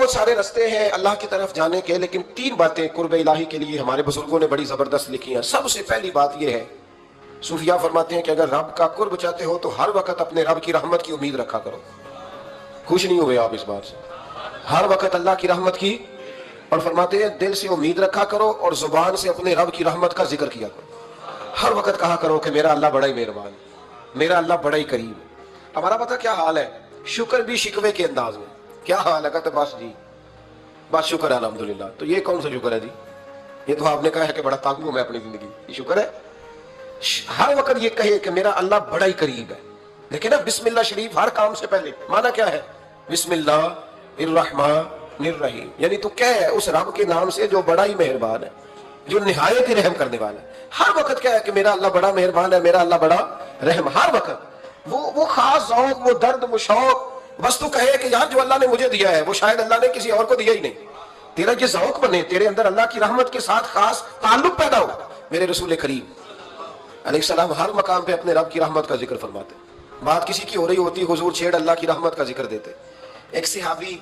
بہت سارے رستے ہیں اللہ کی طرف جانے کے، لیکن 3 باتیں قرب الہی کے لیے ہمارے بزرگوں نے بڑی زبردست لکھی ہیں۔ سب سے پہلی بات یہ ہے، صوفیاء فرماتے ہیں کہ اگر رب کا قرب چاہتے ہو تو ہر وقت اپنے رب کی رحمت کی امید رکھا کرو۔ خوش نہیں ہوئے آپ اس بات سے؟ ہر وقت اللہ کی رحمت کی، اور فرماتے ہیں دل سے امید رکھا کرو اور زبان سے اپنے رب کی رحمت کا ذکر کیا کرو۔ ہر وقت کہا کرو کہ میرا اللہ بڑا ہی مہربان، میرا اللہ بڑا ہی کریم۔ ہمارا پتہ کیا حال ہے؟ شکر بھی شکوے کے انداز میں۔ کیا حال ہے؟ کہتے بس جی بس شکر ہے الحمدللہ۔ تو یہ کون سا شکر ہے جی؟ یہ تو آپ نے کہا ہے کہ بڑا تانگ ہوں میں اپنی زندگی، یہ شکر ہے؟ ہر وقت یہ کہے کہ میرا اللہ بڑا ہی قریب ہے۔ دیکھیں نا، بسم اللہ شریف ہر کام سے پہلے معنی کیا ہے؟ بسم اللہ الرحمن الرحیم، یعنی تو کیا ہے اس رب کے نام سے جو بڑا ہی مہربان ہے، جو نہایت ہی رحم کرنے والا ہے۔ ہر وقت کیا ہے کہ میرا اللہ بڑا مہربان ہے، میرا اللہ بڑا رحم۔ ہر وقت وہ خاص ذوق، وہ درد، وہ شوق، بس تو کہے کہ یار جو اللہ نے مجھے دیا ہے وہ شاید اللہ نے کسی اور کو دیا ہی نہیں۔ تیرا یہ ذوق بنے، تیرے اندر اللہ کی رحمت کے ساتھ خاص تعلق پیدا ہو۔ میرے رسول کریم علیہ السلام ہر مقام پہ اپنے رب کی رحمت کا ذکر فرماتے۔ بات کسی کی ہو رہی ہوتی، حضور چھیڑ اللہ کی رحمت کا ذکر دیتے۔ ایک صحابی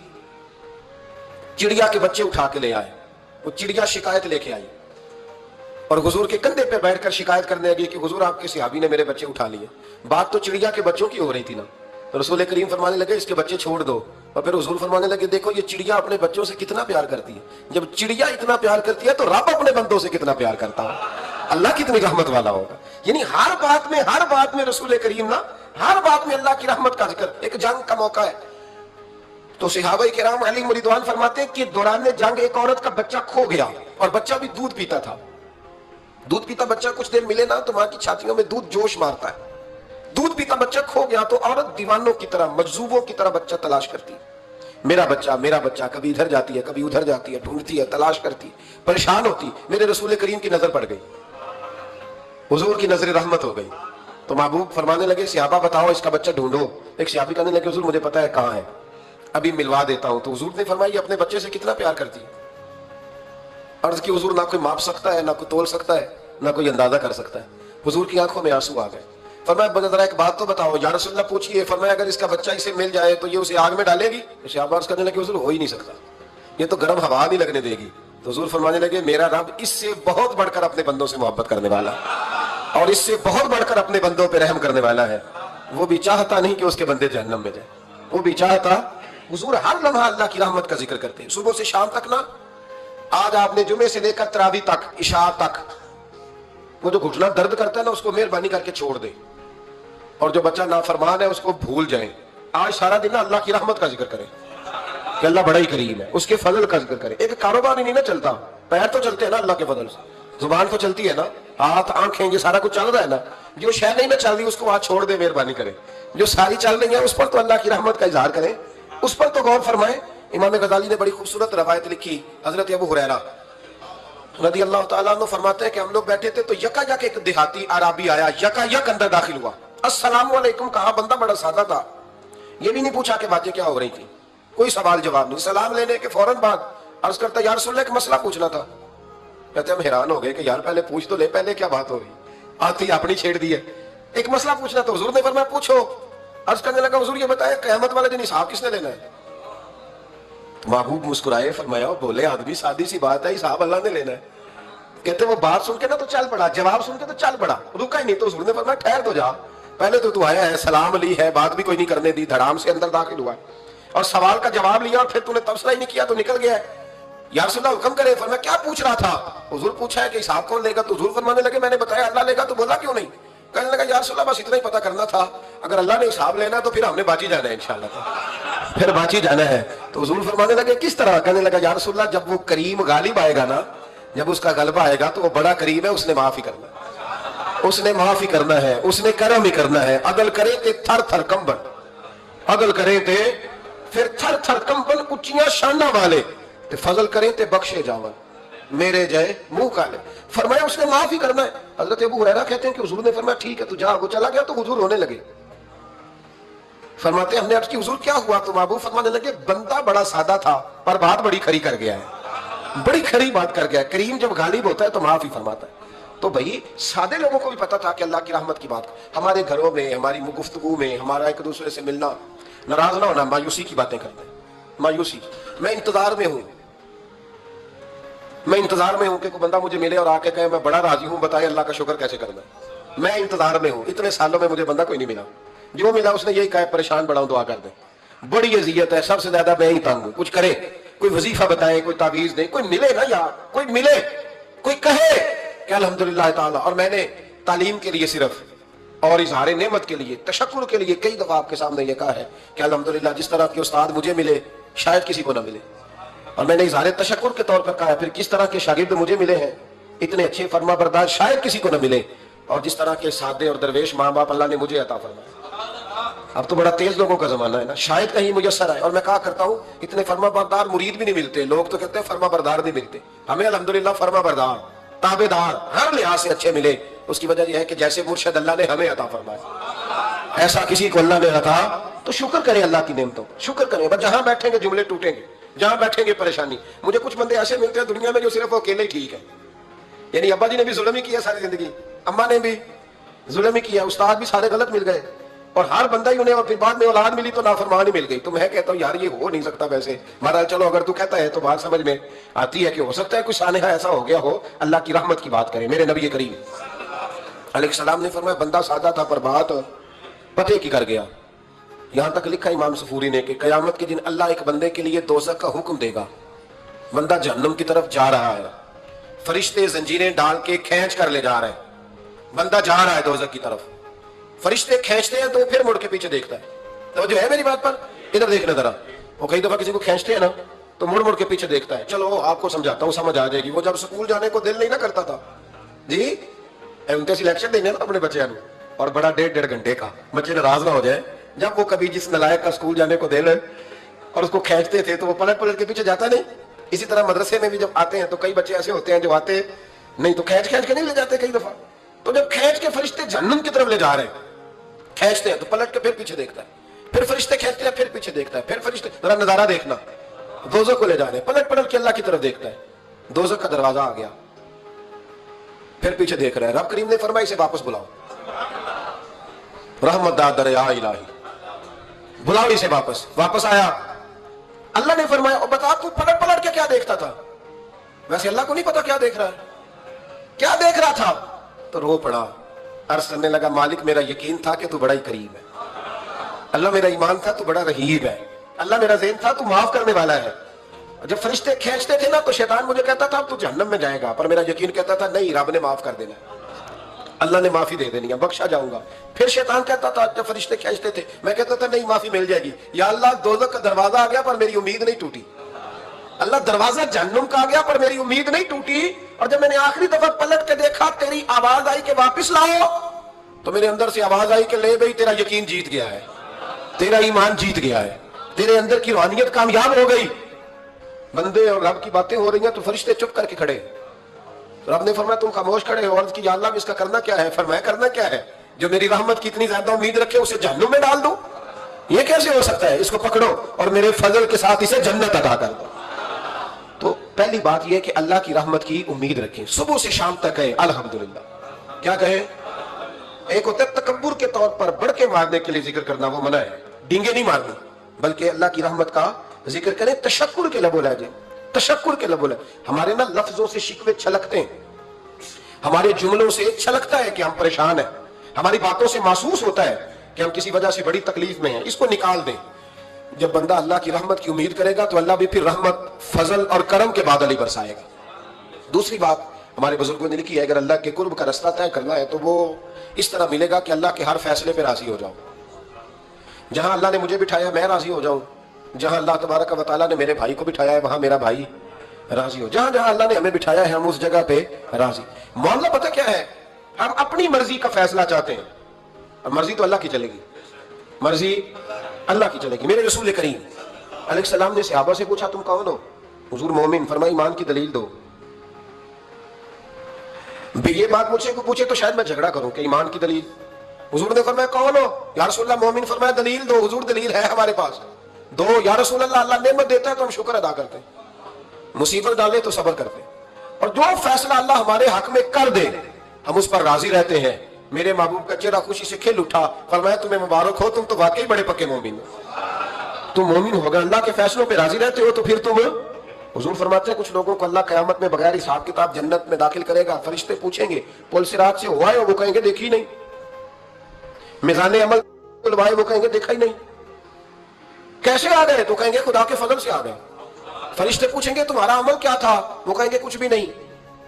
چڑیا کے بچے اٹھا کے لے آئے، وہ چڑیا شکایت لے کے آئی اور حضور کے کندھے پہ بیٹھ کر شکایت کرنے لگی کہ حضور آپ کے صحابی نے میرے بچے اٹھا لیے۔ بات تو چڑیا کے بچوں کی ہو رہی تھی نا، تو رسول کریم فرمانے لگے اس کے بچے چھوڑ دو، اور پھر حضور فرمانے لگے دیکھو یہ چڑیا اپنے بچوں سے کتنا پیار کرتی ہے۔ جب چڑیا اتنا پیار کرتی ہے تو رب اپنے بندوں سے کتنا پیار کرتا ہے، اللہ کتنی رحمت والا ہوگا۔ یعنی ہر بات میں رسول کریم نا، ہر بات میں اللہ کی رحمت کا ذکر۔ ایک جنگ کا موقع ہے تو صحابہ کرام علیہم رضوان فرماتے ہیں کہ دوران جنگ ایک عورت کا بچہ کھو گیا، اور بچہ بھی دودھ پیتا تھا۔ دودھ پیتا بچہ کچھ دیر ملے نا تو ماں کی چھاتیوں میں دودھ جوش مارتا ہے۔ دودھ پیتا بچہ کھو گیا تو عورت دیوانوں کی طرح، مجذوبوں کی طرح بچہ تلاش کرتی، میرا بچہ، کبھی ادھر جاتی ہے کبھی ادھر جاتی ہے، ڈھونڈتی ہے، تلاش کرتی، پریشان ہوتی۔ میرے رسول کریم کی نظر پڑ گئی، حضور کی نظر رحمت ہو گئی، تو محبوب فرمانے لگے صحابہ بتاؤ اس کا بچہ ڈھونڈو۔ ایک صحابی کہنے لگے حضور مجھے پتا ہے کہاں ہے، ابھی ملوا دیتا ہوں۔ تو حضور نے فرمایا یہ اپنے بچے سے کتنا پیار کرتی ہے۔ عرض کی حضور نہ کوئی ماپ سکتا ہے، نہ کوئی تول سکتا ہے، نہ کوئی اندازہ کر سکتا ہے۔ حضور کی آنکھوں میں آنسو آ گئے۔ فرمایا ذرا ایک بات تو بتاؤ یا رسول اللہ پوچھئے۔ فرمایا اگر اس کا بچہ اسے مل جائے تو یہ اسے آگ میں ڈالے گی؟ صحابہ عرض کرنے لگے حضور ہو ہی نہیں سکتا، یہ تو گرم ہوا نہیں لگنے دے گی۔ تو حضور فرمانے لگے میرا رب اس سے بہت بڑھ کر اپنے بندوں سے محبت کرنے والا ہے، اور اس سے بہت بڑھ کر اپنے بندوں پہ رحم کرنے والا ہے۔ وہ بھی چاہتا نہیں کہ اس کے بندے جہنم میں جائیں، وہ بھی چاہتا۔ حضور ہر لمحہ اللہ کی رحمت کا ذکر کرتے ہیں، صبح سے شام تک نا۔ آج آپ نے جمعے سے لے کر تراویح تک، عشاء تک، وہ جو گھٹنا درد کرتا ہے نا اس کو مہربانی کر کے چھوڑ دے، اور جو بچہ نافرمان ہے اس کو بھول جائیں۔ آج سارا دن اللہ کی رحمت کا ذکر کریں کہ اللہ بڑا ہی کریم ہے، اس کے فضل کا ذکر کریں۔ ایک کاروبار ہی نہیں نا چلتا، پیر تو چلتے ہیں نا اللہ کے فضل سے، زبان تو چلتی ہے نا، ہاتھ آنکھیں یہ سارا کچھ چل رہا ہے نا۔ جو شے نہیں نہ چل رہی اس کو وہاں چھوڑ دے، مہربانی کریں۔ جو ساری چل رہی ہے اس پر تو اللہ کی رحمت کا اظہار کریں، اس پر تو غور فرمائیں۔ امام غزالی نے بڑی خوبصورت روایت لکھی، حضرت ابو ہریرہ رضی اللہ تعالیٰ عنہ فرماتے ہیں کہ ہم لوگ بیٹھے تھے تو یکا یک ایک دیہاتی عربی آیا، یکا یک اندر داخل ہوا، السلام علیکم کہا۔ بندہ بڑا سادہ تھا، یہ بھی نہیں پوچھا کہ باتیں کیا ہو رہی تھی، کوئی سوال جواب نہیں۔ سلام لینے کے فوراً بعد عرض کرتا یا رسول اللہ ایک مسئلہ پوچھنا تھا۔ کہتے ہم حیران ہو گئے کہ یار پہلے پوچھ تو لے، پہلے کیا بات ہو رہی، آتی اپنی چھیڑ دی ہے۔ ایک مسئلہ پوچھنا تو حضور نے فرمایا پوچھو۔ عرض کرنے لگا حضور یہ بتائے قیامت والے دن حساب کس نے لینا ہے؟ محبوب مسکرائے، فرمایا بولے آدمی سادی سی بات ہے، حساب اللہ نے لینا ہے۔ کہتے وہ بات سن کے نا تو چل پڑا، جواب سن کے تو چل پڑا، رکا ہی نہیں۔ تو حضور نے فرمایا ٹھہر تو جا، پہلے تو آیا ہے، سلام لی ہے، بات بھی کوئی نہیں کرنے دی، دھڑام سے اندر داخل ہوا اور سوال کا جواب لیا، اور پھر تو نے تبصرہ ہی نہیں کیا تو نکل گیا ہے۔ یا رسول اللہ حکم کرے۔ فرمایا کیا پوچھ رہا تھا؟ حضور پوچھا ہے کہ حساب کون لے گا؟ تو حضور فرمانے لگے میں نے بتایا اللہ لے گا، تو بولا کیوں نہیں؟ کہنے لگا یا رسول اللہ بس اتنا ہی پتا کرنا تھا، اگر اللہ نے حساب لینا تو پھر ہم نے باجی جانا ہے انشاءاللہ، پھر باجی جانا ہے۔ تو حضور فرمانے لگے کس طرح؟ کہنے لگا یا رسول اللہ جب وہ کریم غالب آئے گا نا، جب اس کا غلبہ آئے گا تو وہ بڑا کریم ہے، اس نے معاف ہی کرنا ہے، اس نے معاف ہی کرنا ہے، اس نے کرم ہی کرنا ہے۔ عدل کرے تے تھر تھر کمبن، عدل کرے تے پھر تھر تھر کمبن اچیاں شانہ والے، تے فضل کریں تے بخشے جاون میرے جائے منہ کالے۔ فرمایا اس نے معاف ہی کرنا ہے۔ حضرت ابو ہریرہ کہتے ہیں کہ حضور نے فرمایا ٹھیک ہے تو جا۔ وہ چلا گیا تو حضور رونے لگے۔ فرماتے ہیں ہم نے عرض کی حضور کیا ہوا؟ تو محبوب فرمانے لگے بندہ بڑا سادہ تھا پر بات بڑی کھری کر گیا ہے، بڑی کھری بات کر گیا ہے۔ کریم جب غالب ہوتا ہے تو معاف ہی فرماتا ہے۔ تو بھائی سادے لوگوں کو بھی پتا تھا کہ اللہ کی رحمت کی بات، ہمارے گھروں میں، ہماری گفتگو میں، ہمارا ایک دوسرے سے ملنا، ناراض نہ ہونا، مایوسی کی باتیں کرتے ہیں۔ मायूसी। मैं इंतजार में हूं, मैं इंतजार में हूं कि कोई बंदा मुझे मिले और आके कहे मैं बड़ा राजी हूं, बताए अल्लाह का शुक्र कैसे करना है। मैं इंतजार में हूं, इतने सालों में मुझे बंदा कोई नहीं मिला। जो मिला उसने यही कहा परेशान बड़ा हूं, दुआ कर दे। बड़ी अजियत है, सबसे ज्यादा मैं ही तंग हूं। कुछ करे, कोई वजीफा बताए, कोई तावीज दे, कोई मिले ना यार, कोई मिले, कोई कहे कि अल्हम्दुलिल्लाह ताला। और मैंने तालीम के लिए सिर्फ और इजहार नेमत के लिए, तशक्कुर के लिए कई दफा आपके सामने ये कहा है कि अल्हम्दुलिल्लाह जिस तरह के उस्ताद मुझे मिले शायद किसी को ना मिले। और मैंने इजहार तशक्कुर के तौर पर कहा है फिर किस तरह के शागिर्द मुझे मिले हैं इतने अच्छे फरमा बरदार शायद किसी को ना मिले। और जिस तरह के सादे और दरवेश माँ बाप अल्लाह ने मुझे अता फरमाया। अब तो बड़ा तेज लोगों का जमाना है ना, शायद कहीं मुयस्सर आए। और मैं कहा करता हूँ इतने फरमा बरदार मुरीद भी नहीं मिलते। लोग तो कहते हैं फरमा बरदार नहीं मिलते, हमें अल्हम्दुलिल्लाह फरमा बरदार ताबेदार हर लिहाज से अच्छे मिले। उसकी वजह यह है कि जैसे मुर्शिद अल्लाह ने हमें अता फरमाया ऐसा किसी को अल्लाह ने अता, तो शुक्र करें अल्लाह की नेमतों, शुक्र करें। बस जहां बैठेंगे जुमले टूटेंगे, जहां बैठेंगे परेशानी। मुझे कुछ बंदे ऐसे मिलते हैं दुनिया में जो सिर्फ अकेले ही ठीक है। यानी अब्बा जी ने भी जुल्म ही किया सारी जिंदगी, अम्मा ने भी जुल्म ही किया, उस्ताद भी सारे गलत मिल गए और हर बंदा ही उन्हें, और फिर बाद में औलाद मिली तो नाफरमान ही मिल गई। तो मैं कहता हूँ यार ये हो नहीं सकता। वैसे महाराज चलो अगर तू कहता है तो बात समझ में आती है कि हो सकता है कुछ सानेहा ऐसा हो गया हो। अल्लाह की रहमत की बात करें। मेरे नबी करीम अलैहिस्सलाम ने फरमाया बंदा सादा था पर बात पते की कर गया। यहां तक लिखा इमाम सफूरी ने कि कयामत के दिन अल्लाह एक बंदे के लिए दोज़ख का हुक्म देगा। बंदा जहन्नम की तरफ जा रहा है, फरिश्ते जंजीरें डाल के खींच कर ले जा रहे हैं। बंदा जा रहा है दोज़ख की तरफ, फरिश्ते खींचते हैं तो फिर मुड़ के पीछे देखता है। तो जो है मेरी बात पर इधर देखना जरा। वो कई दफा किसी को खींचते हैं ना तो मुड़ मुड़ के पीछे देखता है। चलो आपको समझाता हूँ, समझ आ जाएगी। वो जब स्कूल जाने को दिल नहीं ना करता था जी, उनके सिलेक्शन देने ना अपने बच्चे और बड़ा 1.5 घंटे का, बच्चे नाराज ना हो जाए। जब वो कभी जिस नलायक का स्कूल जाने को दिल और उसको खींचते थे तो वो पलट पलट के पीछे जाता नहीं। इसी तरह मदरसे में भी जब आते हैं तो कई बच्चे ऐसे होते हैं जो आते नहीं तो खींच खींच के नहीं ले जाते कई दफा। तो जब खींच के फरिश्ते जहन्नम की तरफ ले जा रहे हैं, खींचते हैं तो पलट के फिर पीछे देखता है, फिर फरिश्ते खींचते हैं फिर पीछे देखता है, फिर फरिश्ते, जरा नजारा देखना, दोज़ख को ले जा रहे हैं, पलट पलट के अल्लाह की तरफ देखता है, दोज़ख का दरवाजा आ गया, फिर पीछे देख रहा है। रब करीम ने फरमाया इसे वापस बुलाओ, रहमत दादर या इलाही, बुलाओ इसे वापस। वापस आया, अल्लाह ने फरमाया बता तू पलट पलट के क्या देखता था? वैसे अल्लाह को नहीं पता क्या देख रहा है, क्या देख रहा था? तो रो पड़ा, अर्ज करने लगा मालिक मेरा यकीन था कि तू बड़ा ही करीम है, अल्लाह मेरा ईमान था तू बड़ा रहीब है, अल्लाह मेरा ज़हन था तू माफ करने वाला है। जब फरिश्ते खींचते थे ना तो शैतान मुझे कहता था तू जहन्नम में जाएगा, पर मेरा यकीन कहता था नहीं रब ने माफ कर देना, अल्लाह ने माफी दे देनी है, बख्शा जाऊंगा। फिर शैतान कहता था जब फरिश्ते खींचते थे मैं कहता था नहीं माफी मिल जाएगी, या अल्लाह दोज़ख का दरवाजा आ गया पर मेरी उम्मीद नहीं टूटी, अल्लाह दरवाजा जहन्नुम का आ गया पर मेरी उम्मीद नहीं टूटी। और जब मैंने आखिरी दफा पलट के देखा तेरी आवाज आई कि वापिस लाओ, तो मेरे अंदर से आवाज आई कि ले भाई तेरा यकीन जीत गया है, तेरा ईमान जीत गया है, तेरे अंदर की रूहानियत कामयाब हो गई। बंदे और रब की बातें हो रही हैं तो फरिश्ते चुप करके खड़े। रब ने फरमाया तुम खामोश खड़े हो। अर्ज की या अल्लाह इसका करना क्या है? फरमाया करना क्या है, जो मेरी रहमत की इतनी ज्यादा उम्मीद रखे उसे जहन्नुम में डाल दूं? ये कैसे हो सकता है? इसको पकड़ो और मेरे फजल के साथ इसे जन्नत अता कर दो। तो पहली बात यह कि अल्लाह की रहमत की उम्मीद रखें, सुबह से शाम तक कहें अल्हम्दुलिल्लाह। क्या कहें? एक होता है तकब्बुर के तौर पर बढ़ के मारने के लिए जिक्र करना, वो मना है, डींगे नहीं मारनी, बल्कि अल्लाह की रहमत का जिक्र करें तशक्कुर के लबो लहजे, तशक्कुर के लबो लहजे। हमारे ना लफ्जों से शिकवे छलकते हैं, हमारे जुमलों से छलकता है कि हम परेशान हैं, हमारी बातों से महसूस होता है कि हम किसी वजह से बड़ी तकलीफ में हैं, इसको निकाल दें। जब बंदा अल्लाह की रहमत की उम्मीद करेगा तो अल्लाह भी फिर रहमत, फजल और करम के बादल ही बरसाएगा। दूसरी बात हमारे बुजुर्गों ने लिखी है, अगर अल्लाह के कुर्ब का रास्ता तय करना है तो वो इस तरह मिलेगा कि अल्लाह के हर फैसले पे राजी हो जाओ। जहां अल्लाह ने मुझे बिठाया मैं राजी हो जाऊं, जहां अल्लाह तबारक व तआला ने मेरे भाई को बिठाया है वहां मेरा भाई राजी हो, जहां जहां अल्लाह ने हमें बिठाया है हम उस जगह पे राजी। मामला पता क्या है, हम अपनी मर्जी का फैसला चाहते हैं और मर्जी तो अल्लाह की चलेगी, मर्जी अल्लाह की चलेगी। मेरे रसूल करीम अलैहिस्सलाम ने सहाबा से पूछा तुम कौन हो? हुजूर मोमिन। फरमाया ईमान की दलील दो। ये बात मुझसे को पूछे तो शायद मैं झगड़ा करूं कि ईमान की दलील। हुजूर ने फरमाया कौन हो? या रसूलल्लाह मोमिन। फरमाया दलील दो। हुजूर दलील है हमारे पास, दो। या रसूलल्लाह अल्लाह नेमत देता है तो हम शुक्र अदा करते हैं, मुसीबत डाले तो सब्र करते हैं, और जो फैसला अल्लाह हमारे हक में कर दे हम उस पर राजी रहते हैं। मेरे महबूब का चेहरा खुशी से खिल उठा। फरमाया तुम्हें मुबारक हो, तुम तो वाकई बड़े पक्के मोमिन हो। तुम मोमिन होगा, अल्लाह के फैसलों पे राजी रहते हो, तो फिर तुम। हुजूर फरमाते हैं कुछ लोगों को अल्लाह क़यामत में बगैर हिसाब किताब जन्नत में दाखिल करेगा। फरिश्ते पूछेंगे पुल सिरात से हुआ है, वो कहेंगे देखी नहीं। मिज़ाने अमल खुलवाए, वो कहेंगे देखा ही नहीं। कैसे आ गए? तो कहेंगे खुदा के फजल से आ गए। फरिश्ते पूछेंगे तुम्हारा अमल क्या था? वो कहेंगे कुछ भी नहीं।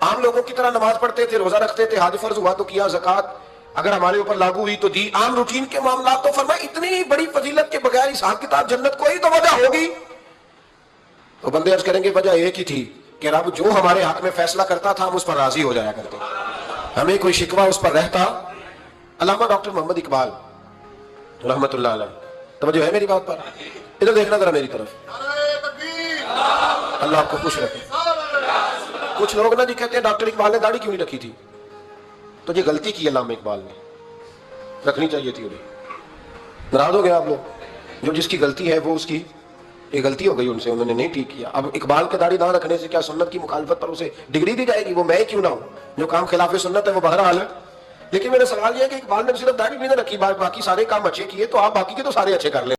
आम लोगों की तरह नमाज पढ़ते थे, रोजा रखते थे, हाज फर्ज हुआ तो किया, ज़कात अगर हमारे ऊपर लागू हुई तो दी, आम रूटीन के मामला। तो फरमाया इतनी बड़ी फजीलत के बगैर हिसाब किताब जन्नत, कोई तो वजह होगी। तो बंदे अर्ज करेंगे वजह एक ही थी कि रब जो हमारे हक में फैसला करता था हम उस पर राजी हो जाया करते, हमें कोई शिकवा उस पर रहता। अल्लामा डॉक्टर मोहम्मद इकबाल रहमतुल्लाह अलैह, तवज्जो है मेरी बात पर? इधर देखना जरा मेरी तरफ। अल्लाह आपको खुश रखे। कुछ लोग ना जी कहते हैं डॉक्टर इकबाल ने दाढ़ी क्यों नहीं रखी थी? तो ये गलती की अल्लामा इकबाल ने, रखनी चाहिए थी उन्हें। नाराज हो गए आप लोग? जो जिसकी गलती है वो उसकी ये गलती हो गई उनसे, उन्होंने नहीं ठीक किया। अब इकबाल के दाढ़ी ना रखने से क्या सुन्नत की मुखालफत पर उसे डिग्री दी जाएगी? वो मैं क्यों ना हूं, जो काम खिलाफ सुन्नत है वो बहरहाल है। लेकिन मेरा सवाल यह है कि इकबाल ने सिर्फ दाढ़ी नहीं रखी, बाकी सारे काम अच्छे किए, तो आप बाकी के तो सारे अच्छे कर ले।